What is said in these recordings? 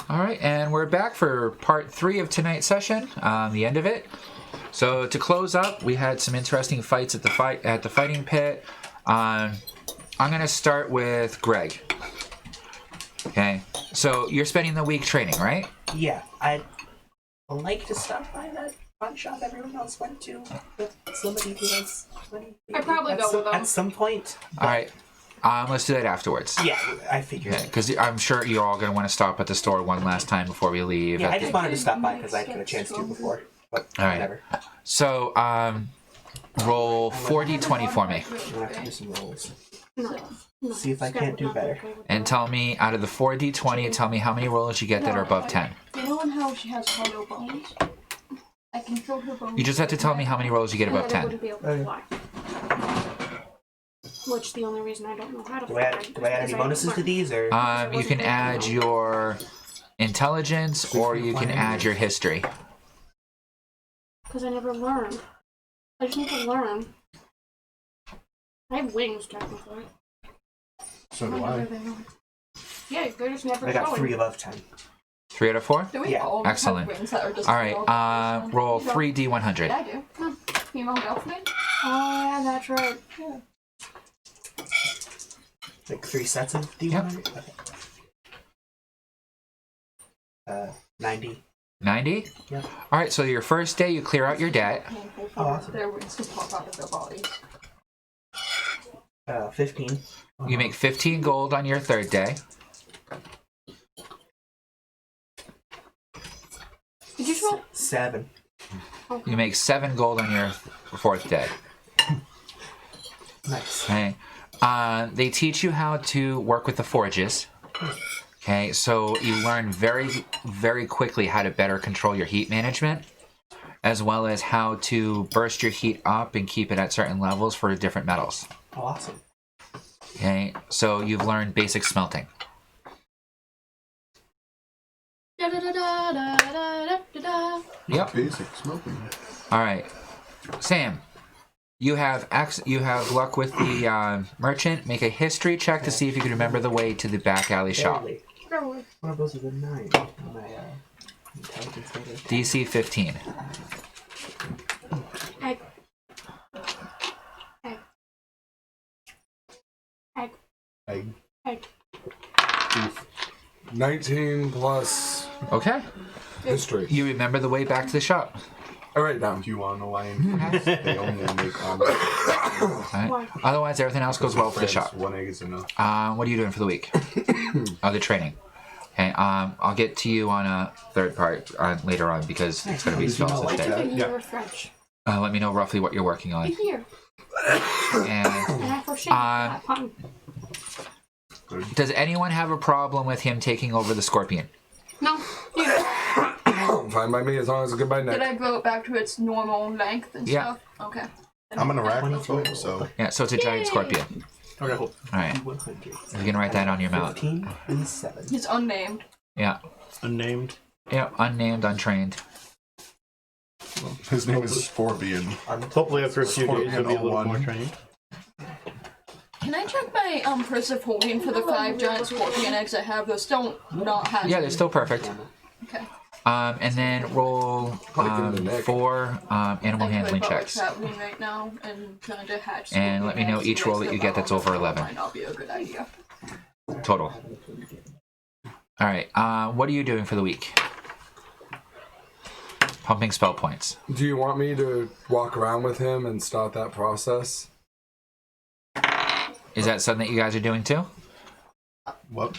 All right, and we're back for part 3 of tonight's session, the end of it. So to close up, we had some interesting fights at the fighting pit. I'm going to start with Greg. Okay, so you're spending the week training, right? Yeah, I'd like to stop by that fun shop everyone else went to with somebody who has money. I'd probably go with them. At some point. All right, let's do that afterwards. Yeah, I figured. Because I'm sure you're all going to want to stop at the store one last time before we leave. Yeah, I just wanted to stop by because I didn't get a chance to before. But all right. Whatever. So, roll 4d20 for me. I'm going to have to do some rolls. No. See if I can't do better. And tell me, out of the 4d20, tell me how many rolls you get that are above 10. You know how she has hollow bones? I control her bones. You just have to tell me how many rolls you get above I 10. wouldn't be able to fly. Which the only reason I don't know how to Do fly. I add any bonuses to these, or? You can add your intelligence, or you can add your history. Because I never learned. I just need to learn. I have wings, technically. So do I. Yeah, they're just never I got showing. 3 above 10. 3 out of 4? Do we Yeah. all Excellent. have wings that are just All right, roll 3d100. Yeah, I do. Female dolphin? Oh, yeah, that's right. Yeah. Like 3 sets of D100? Okay. 90. 90? Yeah. All right, so your first day, you clear out your debt. Painful for Oh, awesome. their wings just pop out of their bodies. 15. You make 15 gold on your third day. Did you just roll? 7. You make 7 gold on your fourth day. Nice. Okay. They teach you how to work with the forges. Okay, so you learn very, very quickly how to better control your heat management, as well as how to burst your heat up and keep it at certain levels for different metals. Awesome. Okay, so you've learned basic smelting. Yep. Basic smoking. All right, Sam. You have luck with the merchant. Make a history check to see if you can remember the way to the back alley shop. Barely. One of those is a 9 on my intelligence meter. DC 15. Egg. Egg. Egg. Egg. Egg. 19 plus Okay. history. You remember the way back to the shop. All right, now. Do you want to know why they only make All right. Otherwise, everything else goes well for the shop. 1 egg is enough. What are you doing for the week? Other training. Okay. I'll get to you on a third part later on because it's going to be spells like today. that? A year of French. Let me know roughly what you're working A on. year. And And I foresee that pun. does anyone have a problem with him taking over the scorpion? No. You. Fine by me as long as it's goodbye Did night. I grow it back to its normal length and Yeah. stuff? Okay. I'm an arachnophobe, so Yeah. So it's a giant scorpion. Okay. All right. 100. You can write that on your mount. 15 and 7. It's unnamed. Yeah. unnamed. Yeah. Unnamed, untrained. His name is Scorpion. Hopefully after a few days, you'll be a little more trained. Can I check my purse of holding for the 5 giant scorpion eggs I have? Those don't not have. Yeah, they're still perfect. Okay. And then roll 4 animal handling checks. What's happening right now and trying to hatch. And let me know each roll that you get that's over 11. Might not be a good idea. Total. All right. What are you doing for the week? Pumping spell points. Do you want me to walk around with him and start that process? Is that something that you guys are doing too? What?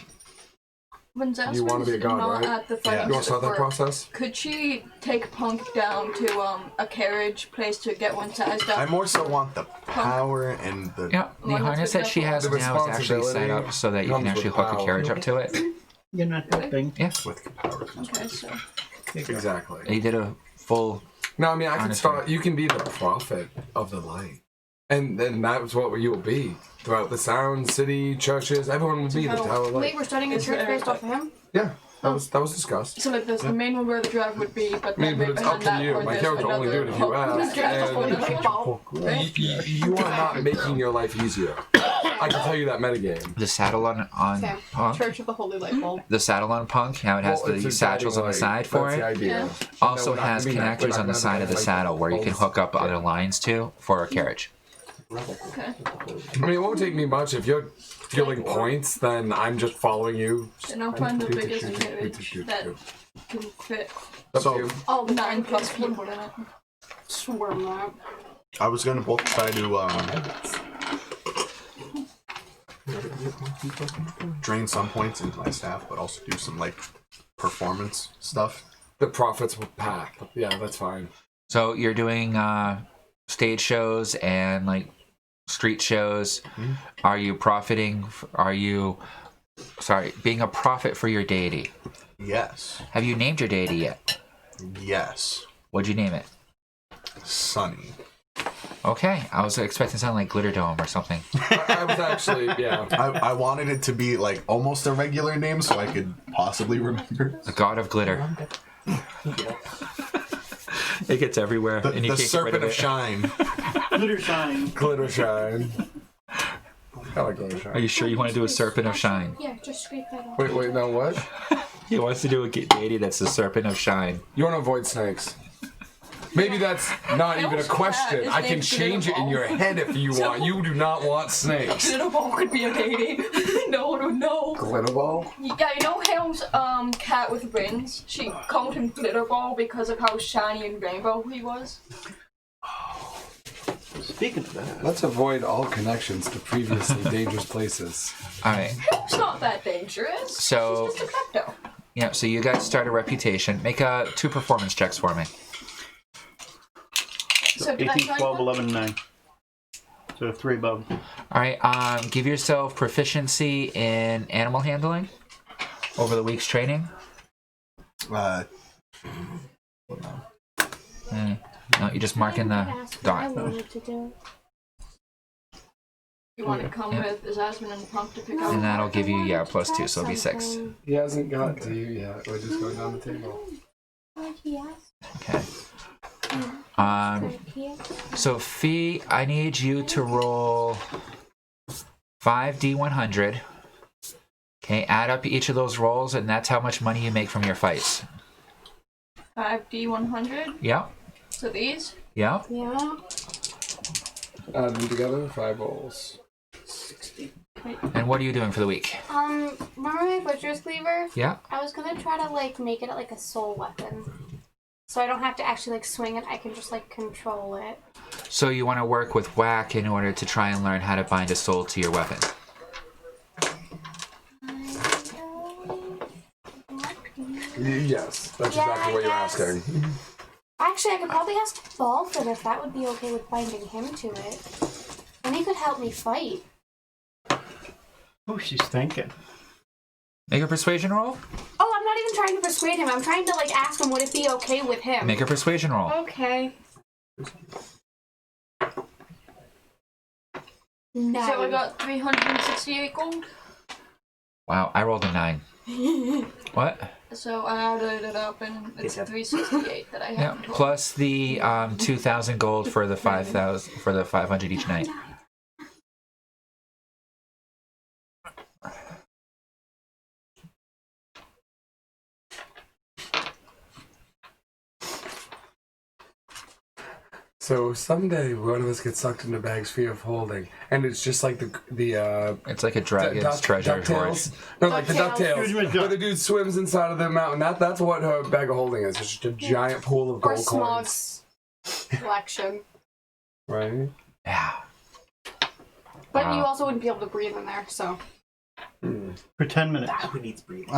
When You want to be a god, not right? at the fighting You want to start that work, process? Could she take Punk down to a carriage place to get one sized up? I more so want the power and the... Yeah. The Well, harness that she has The now is actually set up so that you can comes actually with hook a power. carriage up to it. You're not helping. Yeah. With the power comes Okay, so Exactly. He did a full. No, I mean, I can Honestly. start. You can be the prophet of the light. And then that's what you will be. Throughout the sound, city, churches, everyone will be the Tower of Wait, Light. we're starting a church based off of him? Yeah, that was discussed. like this, the main one where the drive would be, but I mean, then but right it's behind up to that you. or My there's character only do it if you another- ask. Okay, And right? you are not making your life easier. I can tell you that metagame. The saddle on Sam, Punk. Church of the Holy Light Bulb. The saddle on Punk, how it has Well, it's the a satchels on the guiding side light. for That's it. the idea. Also No, we're not has gonna be that- we're connectors not on the gonna side of the like saddle where you can hook up other lines to for a carriage. Okay. I mean, it won't take me much. If you're feeling points, then I'm just following you. And I'll find the biggest carriage that can fit Up to So you. Oh, 9 plus people in it. Swarm that. I was gonna both try to drain some points into my staff, but also do some like performance stuff. The profits will pack. Yeah, that's fine. So you're doing stage shows and like street shows. Are you profiting? Are you being a prophet for your deity? Yes. Have you named your deity yet? Yes. What'd you name it? Sunny. Okay, I was expecting something like Glitter Dome or something. I was actually, yeah. I wanted it to be like almost a regular name so I could possibly remember. The God of Glitter. It gets everywhere, The, and you the can't get rid Serpent of it. Shine. Glitter shine. Glitter shine. I like glitter Are shine. you sure you want to do a Serpent of Shine? Yeah, just scrape that off. Wait, no, what? He wants to do a deity that's the Serpent of Shine. You want to avoid snakes. Maybe that's not even a question. His I can name's change it in your head if you want. You do not want snakes. Glitter ball could be a deity. No one would know. Glitter ball? Yeah, you know Hale's cat with wings? She called him Glitter Ball because of how shiny and rainbow he was. Speaking of that, Let's avoid all connections to previously dangerous places. All right. It's not that dangerous. So- She's just a klepto. Yeah. So you guys start a reputation. Make 2 performance checks for me. So did I 18, try 12, that? 11, 9. So 3 above. All right. Give yourself proficiency in animal handling over the week's training. Uh, No, you're just marking the I dot. wanted to do. You want to come Yeah. with Zasmine and Punk to pick out? And that'll give you +2, so it'll be 6. He hasn't got to you yet. We're just going down the table. Okay. So Fee, I need you to roll 5d100. Okay, add up each of those rolls, and that's how much money you make from your fights. 5d100. Yep. So these. Yep. Yeah. Add them together, 5 bowls. And what are you doing for the week? Remember my butcher's cleaver? Yeah. I was gonna try to like make it like a soul weapon, so I don't have to actually like swing it. I can just like control it. So you want to work with whack in order to try and learn how to bind a soul to your weapon. Yes, that's Yeah, exactly what you're yes. asking. Actually, I could probably ask Balford if that would be okay with binding him to it. And he could help me fight. Oh, she's thinking. Make a persuasion roll. Oh, I'm not even trying to persuade him. I'm trying to like ask him would it be okay with him. Make a persuasion roll. Okay. No. So I got 368 gold. Wow, I rolled a 9. What? So I added it up, and it's 368 that I have. Yeah. in total. Plus the 2,000 gold for the 5,000 for the 500 each night. So someday one of us gets sucked into Bag's Fear of Holding, and it's just like the It's like a dragon's treasure hoard. DuckTales. No, like the DuckTales. DuckTales, where the dude swims inside of the mountain. That's what her Bag of Holding is. It's just a giant pool of or gold coins. Smog's collection. Right? Yeah. But Wow. you also wouldn't be able to breathe in there, so. For 10 minutes. I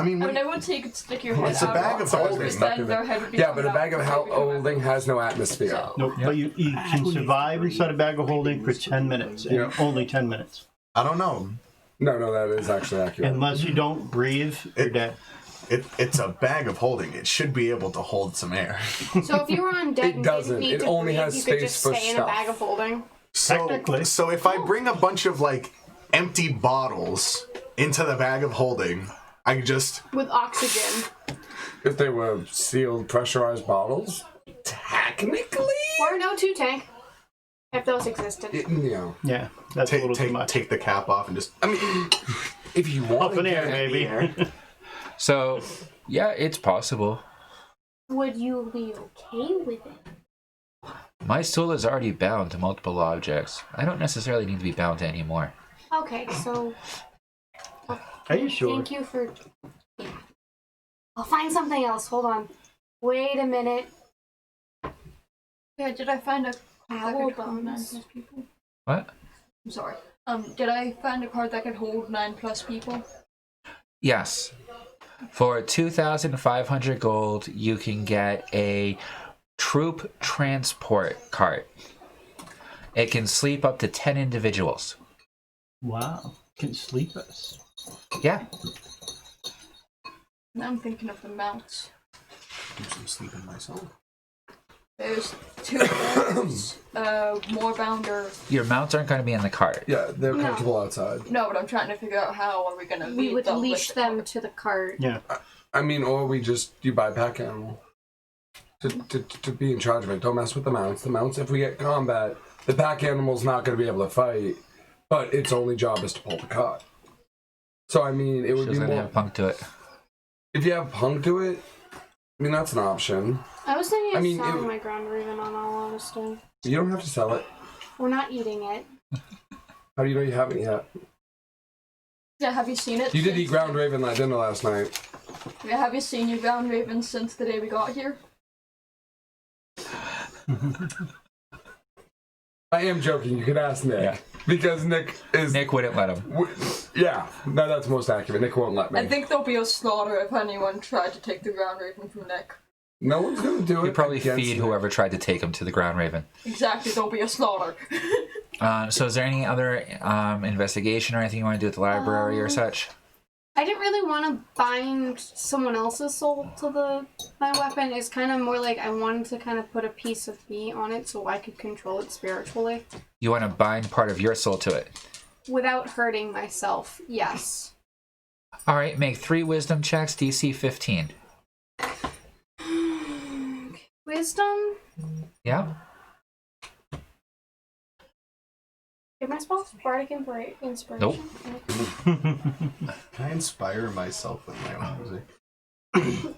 mean, I mean, I would say you could stick your head It's a out. bag of holding. because then their head would be Yeah, but a coming Bag out of before you come out. Holding has no atmosphere. So, Nope, but you can survive inside a bag of holding for 10 minutes. And Yeah. only 10 minutes. I don't know. No, that is actually accurate. Unless you don't breathe, you're dead. It's a bag of holding. It should be able to hold some air. So if you were on deck It and doesn't. didn't need It to only breathe, has you could space just for stay in a stuff. bag of holding. Technically. So if I bring a bunch of like empty bottles into the bag of holding, I can just With oxygen. If they were sealed, pressurized bottles, technically. Or no 2 tank. If those existed. Yeah, that's a little too much. Take the cap off and just. I mean, if you want Up in air, baby. So, yeah, it's possible. Would you be okay with it? My soul is already bound to multiple objects. I don't necessarily need to be bound to any more. Okay, so Are you sure? thank you for. Yeah. I'll find something else. Hold on. Wait a minute. Yeah, did I find a card that Owl could hold 9 bones. plus people? What? I'm sorry. Did I find a card that could hold 9 plus people? Yes. For 2,500 gold, you can get a troop transport cart. It can sleep up to 10 individuals. Wow. Can sleep us. Yeah. Now I'm thinking of the mounts. Do some sleeping myself. There's 2 mounts, more bounder. Your mounts aren't going to be in the cart. yeah, they're No. comfortable outside. No, but I'm trying to figure out how are we gonna We lead would them leash with the them card. to the cart. Yeah. I mean, or you buy a pack animal to be in charge of it. Don't mess with the mounts. The mounts, if we get combat, the pack animal's not going to be able to fight, but its only job is to pull the cart. So I mean, it would be She's going to more. have punk to it. If you have punk to it, I mean that's an option. I was thinking of I mean, selling it- my ground raven on all honesty. You don't have to sell it. We're not eating it. How do you know you haven't yet? Yeah, have you seen it? You did since- eat ground raven at dinner last night. Yeah, have you seen your ground raven since the day we got here? I am joking. You could ask Nick Yeah. because Nick is. Nick wouldn't let him. Yeah, no, that's most accurate. Nick won't let me. I think there'll be a slaughter if anyone tried to take the ground raven from Nick. No one's gonna do it. He'd probably against feed Nick. whoever tried to take him to the ground raven. Exactly, there'll be a slaughter. So is there any other investigation or anything you want to do at the library or such? I didn't really want to bind someone else's soul to my weapon. It's kind of more like I wanted to kind of put a piece of me on it so I could control it spiritually. You want to bind part of your soul to it. Without hurting myself, yes. All right, make 3 wisdom checks, DC 15. Wisdom? Yeah? Give my spells bardic inspiration. Nope. Can I inspire myself with my own music?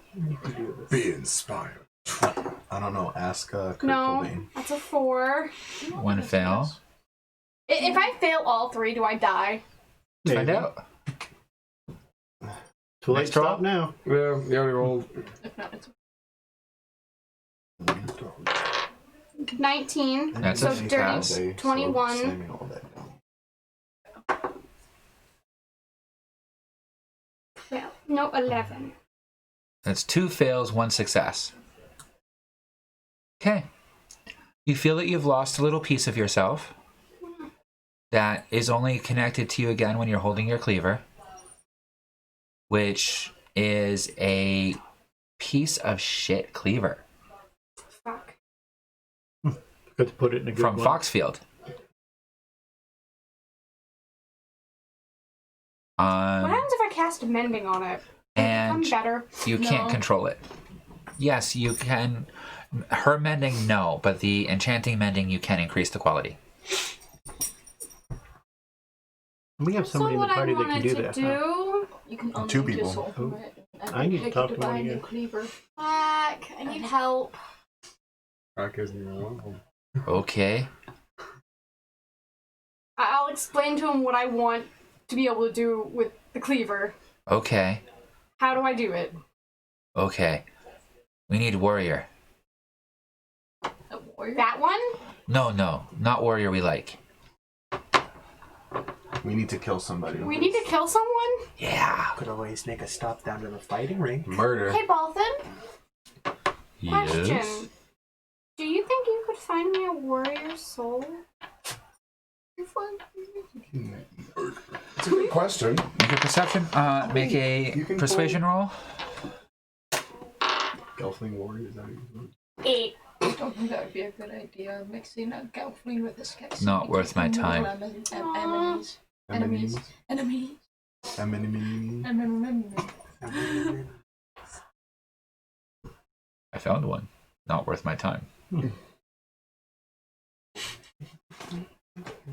Be inspired. I don't know. Ask Kurt No, Cobain. that's a 4. 1 fail. If I fail all 3, do I die? Find Maybe. out. Too late Next to roll. stop now. Yeah, you already rolled. If not, it's 19. That's so a dirty pass. 21. Slamming all that down. Yeah, no, 11. That's 2 fails, 1 success. Okay. You feel that you've lost a little piece of yourself that is only connected to you again when you're holding your cleaver, which is a piece of shit cleaver Fuck. Got to put it in a good from one. Foxfield. What happens if I cast mending on it? I'm And better. you can't No. control it. Yes, you can. Her mending, no, but the enchanting mending, you can increase the quality. We have So somebody in the what I party that can wanted do to that. Huh? do... you can Two unlink your people. soul from it. And I need to take talk it to one of buy a you. new cleaver. Fuck, I need help. Crack isn't even one of them. Okay. I'll explain to him what I want to be able to do with the cleaver. Okay. How do I do it? Okay. We need warrior. A warrior? That one? No, not warrior we like. We need to kill somebody. We need to kill someone? Yeah. Could always make a stop down to the fighting ring. Murder. Hey, Balthan. Question. Do you think you could find me a warrior soul? It's a good question. Make a perception. Make You a can persuasion roll. Gelfling warrior. Is that what you 8. I don't think that would be a good idea. Mixing a gelfling with a Skeksies. Not worth my time. Enemies. Enemies. Enemies. Enemies. Enemies. I found one. Not worth my time.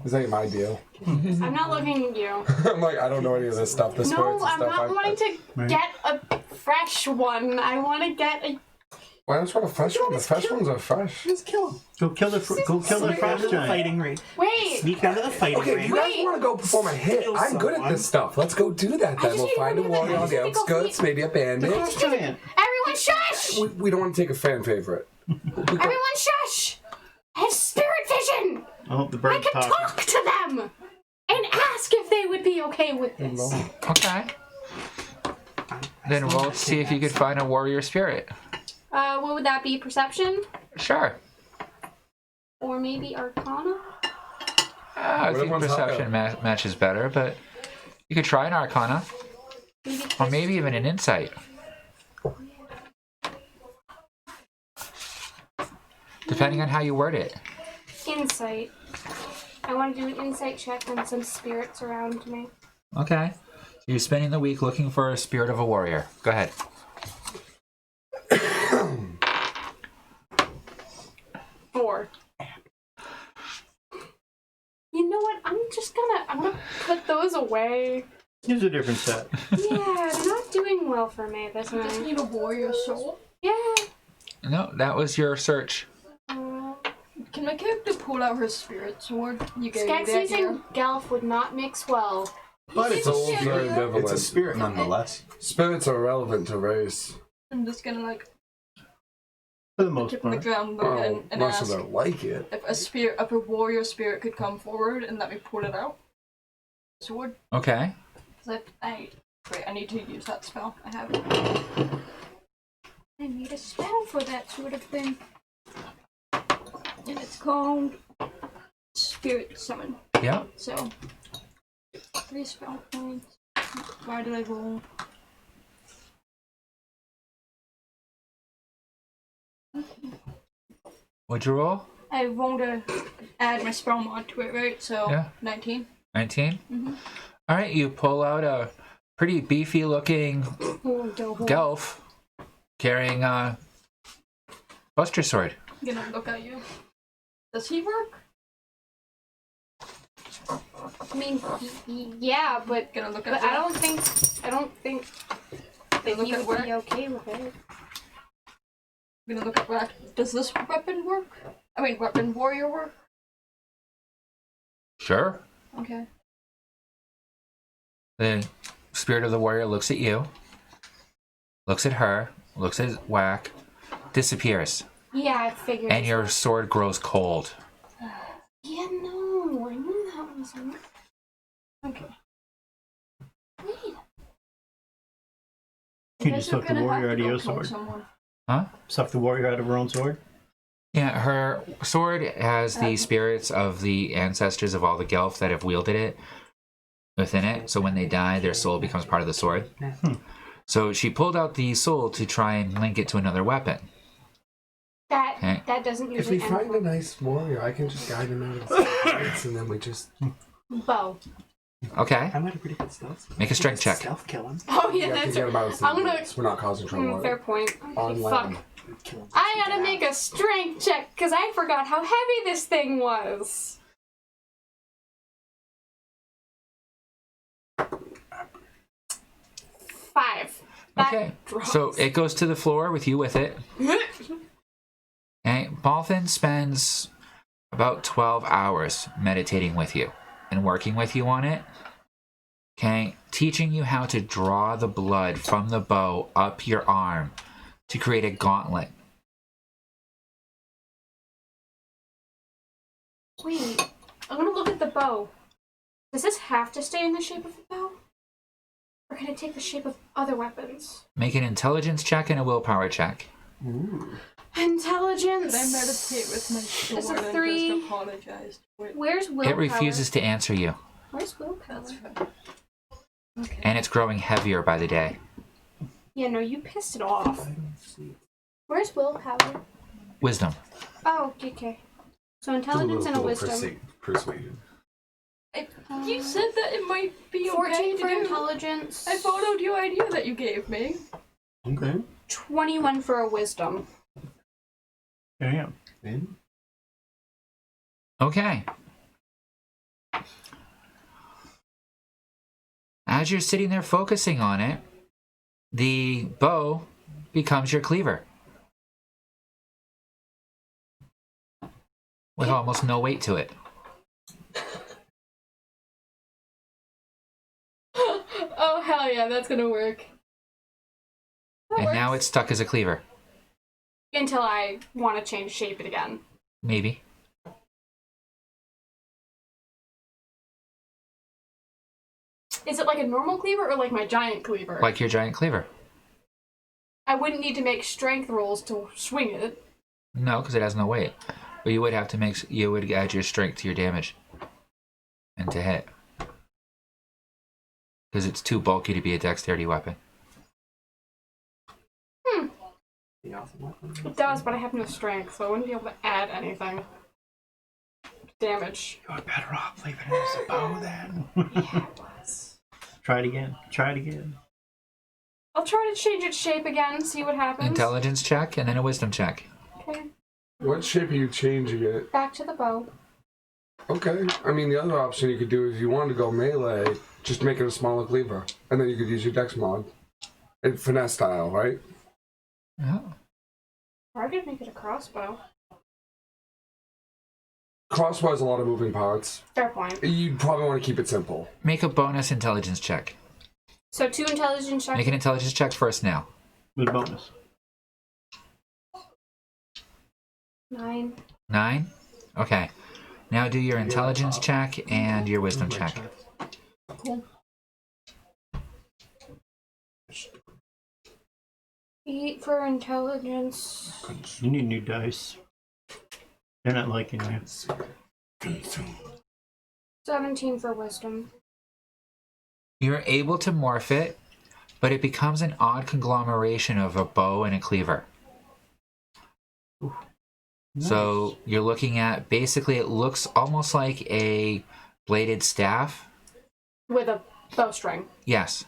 This ain't my deal. I'm not looking at you. I'm like, I don't know any of this stuff. The No, spirits and I'm stuff. not wanting to get a fresh one. I want to get a. Why don't you want a fresh one? The fresh ones are fresh. Just kill him. Go kill the Sneak down frost to the giant. fighting ring. Wait! Sneak down to the fighting Okay, ring. you guys want to go perform a hit? Kill I'm good at someone. this stuff. Let's go do that then. just We'll need to find a go do that. warrior I on just the need to go outskirts, maybe a bandit. Frost giant. Everyone shush! We don't want to take a fan favorite. Everyone shush! I have spirit vision! Oh, the I bird's can talking. talk to them! And ask if they would be okay with this. Okay. Then roll to see if you could find a warrior spirit. What would that be? Perception? Sure. Or maybe Arcana? I think Whatever's perception matches better, but you could try an arcana, Maybe or maybe even an insight. Depending on how you word it. Insight. I want to do an insight check on some spirits around me. Okay. So you're spending the week looking for a spirit of a warrior. Go ahead. 4. You know what? I'm gonna put those away. Here's a different set. Yeah, they're not doing well for me this I just night. need a warrior soul. Yeah. No, that was your search. Can my character pull out her spirit sword? You gave me that Skeksies here. and gelph would not mix well. But it's Old, very it's a ambivalent. spirit nonetheless. Spirits are relevant to race. I'm just gonna like For the most tip on the part. ground Oh, and most ask of them like it. if a warrior spirit could come forward and let me pull it out. Sword. Okay. Wait, I need to use that spell. I have it. I need a spell for that sort of thing. And it's called Spirit Summon. Yeah. So 3 spell points. Why did I roll? What'd you roll? I rolled to add my spell mod to it, right? So Yeah. 19. 19? Mhm. All right, you pull out a pretty beefy looking Oh, gelph carrying a buster sword. I'm gonna look at you. Does he work? I mean, yeah, but Gonna look at I don't think that Look he at would work. be okay with it. I'm gonna look at what. Does this weapon work? I mean, weapon warrior work? Sure. Okay. The spirit of the warrior looks at you, looks at her, looks at Whack, disappears, Yeah, I figured. and your sword grows cold. Yeah, no, I knew that was. Okay. Wait. You guys just are took the gonna have warrior to out of go your kill sword. someone. Huh? Suck the warrior out of her own sword. Yeah, her sword has the spirits of the ancestors of all the gelph that have wielded it within it. So when they die, their soul becomes part of the sword. So she pulled out the soul to try and link it to another weapon. Okay. That doesn't If usually we end find a nice warrior, I can just guide him out of the fights, and then we just. bow. Okay. I might have pretty good stealth. Make a strength check. Stealth kill him. Oh yeah, Yeah, that's can get him out of the I'm gonna- fights. We're not causing trouble. fair point. On Okay, land. fuck. Kill him. I gotta make a strength check because I forgot how heavy this thing was. Five. That Okay. drops. So it goes to the floor with you with it. Okay. Balthin spends about 12 hours meditating with you and working with you on it. Okay. Teaching you how to draw the blood from the bow up your arm to create a gauntlet. Wait, I'm gonna look at the bow. Does this have to stay in the shape of the bow? Or can it take the shape of other weapons? Make an intelligence check and a willpower check. Intelligence. Did I meditate with my It's a sword and 3. just apologize? Wait, Where's willpower? It refuses to answer you, Where's willpower? that's fine. Okay. and it's growing heavier by the day. Yeah, no, you pissed it off. Where's willpower? Wisdom. Oh, okay. So intelligence and a wisdom. Persuasion. You said that it might be 14 okay for to do. intelligence. I followed your idea that you gave me. Okay. 21 for a wisdom. There you go. Then Okay. As you're sitting there focusing on it, the bow becomes your cleaver. With almost no weight to it. Oh, hell yeah, that's gonna work. That And now works. it's stuck as a cleaver. Until I want to change shape it again. Maybe. Is it like a normal cleaver or like my giant cleaver? Like your giant cleaver. I wouldn't need to make strength rolls to swing it. No, because it has no weight. But you would have to you would add your strength to your damage. And to hit. Because it's too bulky to be a dexterity weapon. The awesome weapon. It does, but I have no strength, so I wouldn't be able to add anything. Damage. You're better off leaving it as a bow then. Yeah, it was. Try it again. Try it again. I'll try to change its shape again, see what happens. Intelligence check and then a wisdom check. Okay, What shape are you changing it? back to the bow. Okay. I mean, the other option you could do is if you wanted to go melee, just make it a smaller cleaver. And then you could use your dex mod. And finesse style, right? Yeah. Or I could make it a crossbow. Crossbow has a lot of moving parts. Fair point. You'd probably want to keep it simple. Make a bonus intelligence check. So 2 intelligence checks. Make an intelligence check first now. With a bonus. 9. 9? Okay. Now do your intelligence check and your wisdom check. Cool. 8 for intelligence. You need new dice. They're not liking you. 17 for wisdom. You're able to morph it, but it becomes an odd conglomeration of a bow and a cleaver. So you're looking at, basically it looks almost like a bladed staff. With a bowstring. Yes.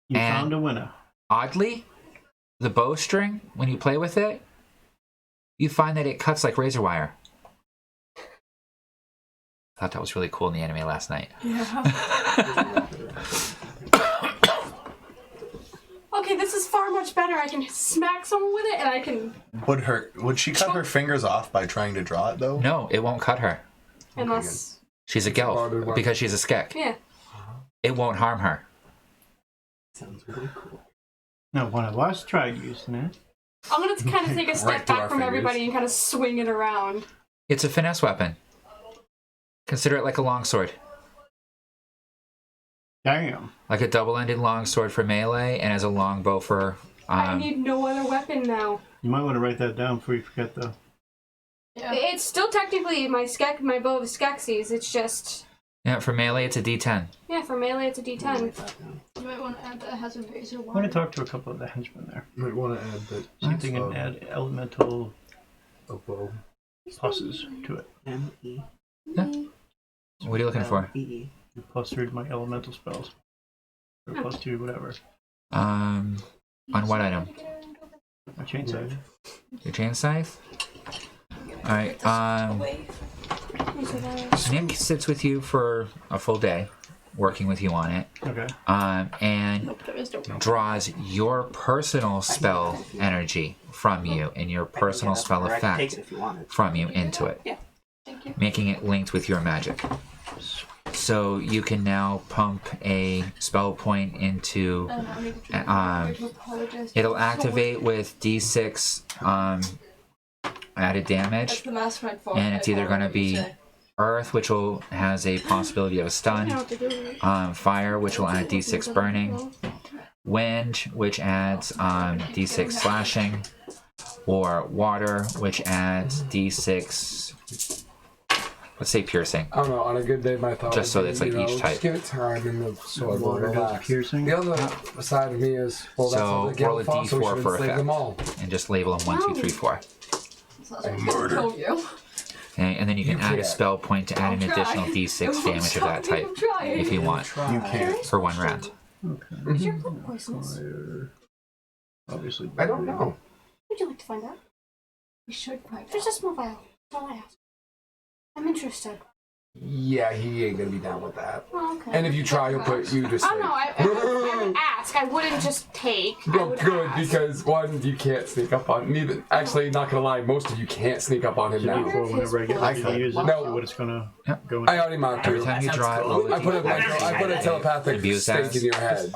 You And- found a winner. Oddly, the bowstring, when you play with it, you find that it cuts like razor wire. I thought that was really cool in the anime last night. Okay, this is far much better. I can smack someone with it and I can... Would she cut her fingers off by trying to draw it though? No, it won't cut her. Unless... She's a gelph, because she's a skek. Yeah. It won't harm her. Sounds really cool. Now, one of us tried using it. I'm gonna kind of take a step Right through back our from fingers. everybody and kind of swing it around. It's a finesse weapon. Consider it like a longsword. Damn. Like a double-ended longsword for melee, and as a longbow for... I need no other weapon now. You might want to write that down before you forget, though. Yeah. It's still technically my bow of Skeksies. It's just... Yeah, for melee, it's a D10. Yeah, for melee it's a D10. You might want to add that it has a razor I'm wire. going to talk to a couple of the henchmen there. Might want to add that. See if they can add elemental a bow. pluses to it. M-E. Yeah. What are you looking for? E. Plus 3 to my elemental spells. Or plus 2, whatever. On what item? My chain save. Your chain scythe? Alright, Nick sits with you for a full day, working with you on it, Okay. and Nope, there is no draws your personal spell energy from you and your personal spell Or I can take effect it if you want it. from you into it, Thank you. making it linked with your magic. So you can now pump a spell point into... It'll activate with D6 added That's damage, the mastermind for and it's either going to be Earth, which has a possibility of a stun, Fire, which will add D6 burning, Wind, which adds D6 slashing, or Water, which adds D6, let's say piercing. I don't know, on a good day, my thought Just so would be, that's like you know, each type. Just give it time and the sword will Water does relax. piercing. The other side of me is, well, that's So what the roll a gelph, so we D4 should for enslave effect. them all. And just label them 1, 2, 3, 4. Murder. Told you. Okay, and then you can You add a can't. spell point to add an I'll try. additional D6 damage of that type, if you want, You can't. for one round. Is your cloak poisonous? Obviously. I don't know. Would you like to find out? We should find There's a small vial. That's all I ask. I'm interested. Yeah, he ain't gonna be down with that. Oh, okay. And if you try, he'll put you to sleep. Oh no, I would ask. I wouldn't just take. I Well, would good, ask. because one, you can't sneak up on neither. Actually, not gonna lie, most of you can't sneak up on him Should be now. for whenever I get ready to use it, No. see what it's gonna Yep. go in. I already marked Every you. time you draw it, roll I put a telepathic Abuse stake that. in your head.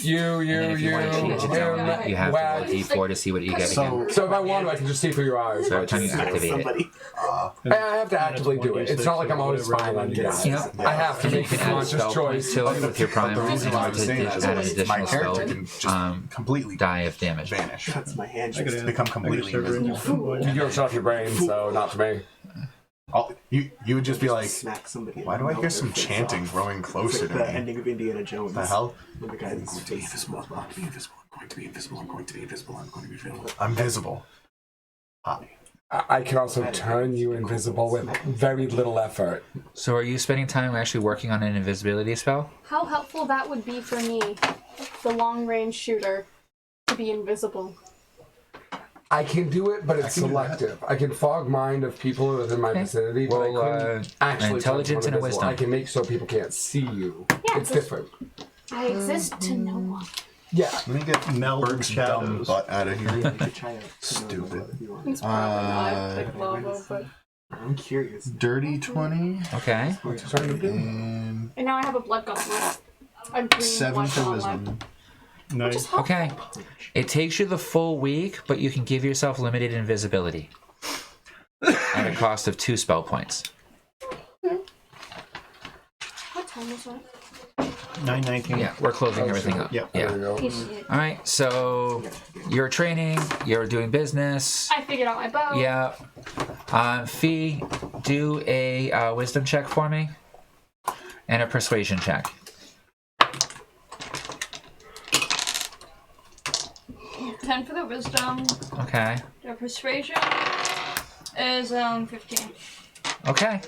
You, And then if you want to change it down, you have to roll wag. d4 to see what you get again. So if I want to, I can just see through your eyes. So every time you activate it. Somebody. I have to actively do it. It's not like I'm always spying on you guys. Yeah. I have to And you make a can add a conscious spell point choice. to it with your prime The reason in why order I'm to saying that add an is additional my spell character can just completely die of damage. vanish. That's my hand. I could Just add- become I could completely server in invisible. there. You don't shut off your brain, so not to me. You would just be like, smack somebody. why do I hear some chanting growing It's closer like to the me? ending of Indiana Jones. The hell? When the guy that's invisible. I'm going to be invisible. I'm going to be invisible. I'm going to be invisible. I'm going to be invisible. I'm visible. Hi. I can also turn you invisible with very little effort. So are you spending time actually working on an invisibility spell? How helpful that would be for me, the long range shooter, to be invisible. I can do it, but it's can do selective. I can fog mind of people within my vicinity, but Well, I couldn't actually intelligence turn and a someone invisible. wisdom. I can make so people can't see you. Yeah, It's just- different. I exist to no one. Yeah. Let me get Meld Berg's dumb shadows. butt out of You here. could try it. Stupid. If you want. It's probably not like lava, but. I'm curious. Dirty 20 Okay. and And now I have a blood gauntlet. A green 7 blood for gauntlet. wisdom. Nice. Okay. It takes you the full week, but you can give yourself limited invisibility at a cost of 2 spell points. What time is it? 9:19. Yeah, we're closing everything up. Yep. There Yeah. we go. All right. So you're training. You're doing business. I figured out my bow. Yeah. Fee, do a wisdom check for me and a persuasion check. 10 for the wisdom. Okay. The persuasion is 15. Okay.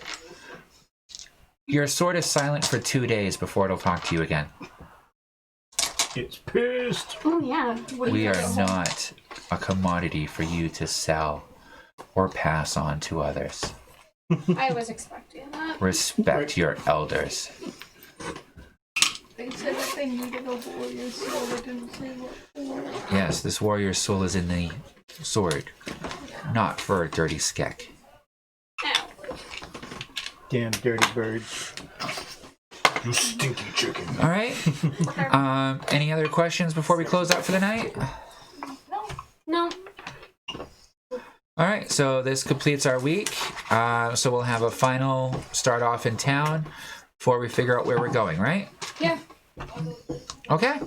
Your sword is silent for 2 days before it'll talk to you again. It's pissed. Oh yeah. What do We you are guys- not a commodity for you to sell or pass on to others. I was expecting that. Respect your elders. They said that they needed a warrior soul. They didn't say what for. Yes, this warrior's soul is in the sword, not for a dirty skek. Ow. Damn dirty birds. You stinky chicken. All right. Any other questions before we close out for the night? No. All right, so this completes our week. So we'll have a final start off in town before we figure out where we're going, right? Yeah. Okay.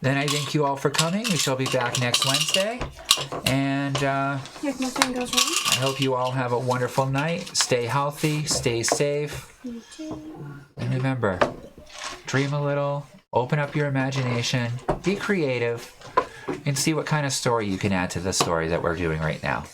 Then I thank you all for coming. We shall be back next Wednesday. And If nothing goes wrong. I hope you all have a wonderful night. Stay healthy, stay safe. You too. And remember, dream a little, open up your imagination, be creative, and see what kind of story you can add to the story that we're doing right now.